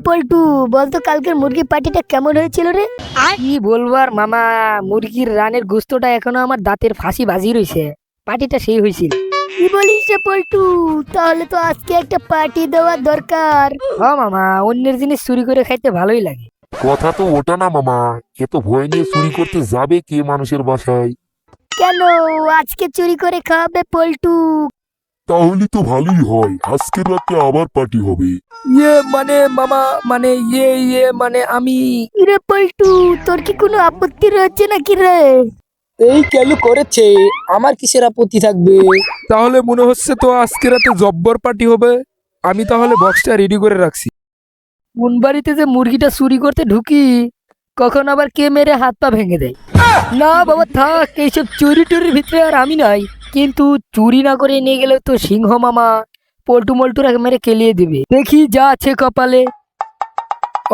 পল্টু, বলতো কালকের মুরগি পার্টিটা কেমন হয়েছিল রে? কি বলবো আর মামা, মুরগির রানের গোস্তটা এখনো আমার দাঁতের ফাঁসি বাজি রইছে। পার্টিটা সেই হয়েছিল। কি বলিস রে পল্টু, তাহলে তো আজকে একটা পার্টি দেওয়ার দরকার। ও মামা, অন্যের জিনিস চুরি করে খাইতে ভালোই লাগে। কথা তো ওটা না মামা, এত ভয় নিয়ে চুরি করতে যাবে কে মানুষের বাসায়? কেন আজকে চুরি করে খাওয়াবে পল্টু? তাহলে তো ভালোই হয়, আজকের রাতে আবার পার্টি হবে। মানে মামা, মানে আমি রে পল্টু, তোর কি কোনো আপত্তি রয়েছে নাকি রে? এই চালু করেছে, আমার কিসের আপত্তি থাকবে? তাহলে মনে হচ্ছে তো আজকে রাতে জব্বর পার্টি হবে। আমি তাহলে বক্সটা রেডি করে রাখছি। কোন বাড়িতে যে মুরগিটা চুরি করতে ঢুকি, কখন আবার কে মেরে হাত পা ভেঙে দেয়। না বাবা থাক, এইসব চুরি টুরির ভিতরে আর আমি নাই। কিন্তু চুরি না করে নিয়ে গেলে তো সিংহ মামা পল্টু মল্টুরা মেরে কেলিয়ে দিবে। দেখি যা আছে কপালে।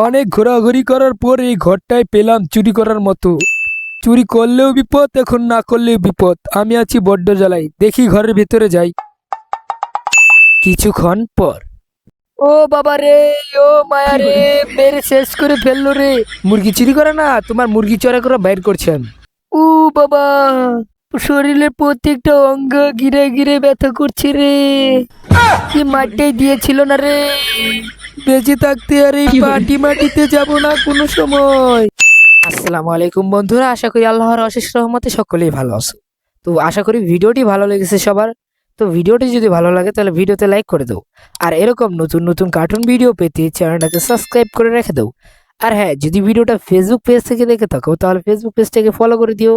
অনেক ঘোরাঘুরি করার পর এই ঘরটায় পেলাম চুরি করার মতো। চুরি করলেও বিপদ, এখন না করলেও বিপদ। আমি আছি বড্ড জ্বালাই, দেখি ঘরের ভিতরে যাই। কিছুক্ষণ পর ও বাবা রে, ও মায়া রে, মেরে শেষ করে ফেললো রে। মুরগি চুরি করে না, তোমার মুরগি চড়া করে বাইর করছে আমি। ও বাবা, শরীরের প্রত্যেকটা অঙ্গ গিরে গিরে ব্যথা করছে রে। কি মাঠটাই দিয়েছিল না রে। বেঁচে থাকতে আর এই পার্টি মাটিতে যাব না কোনো সময়। আসসালামু আলাইকুম বন্ধুরা, আশা করি আল্লাহর অশেষ রহমতে সকলেই ভালো আছো। তো আশা করি ভিডিওটি ভালো লেগেছে সবার। তো ভিডিওটি যদি ভালো লাগে তাহলে ভিডিওতে লাইক করে দাও। আর এরকম নতুন নতুন কার্টুন ভিডিও পেতে চ্যানেলটাকে সাবস্ক্রাইব করে রেখে দাও। আর হ্যাঁ, যদি ভিডিওটা ফেসবুক পেজ থেকে দেখে থাকো তাহলে ফেসবুক পেজটাকে ফলো করে দিও।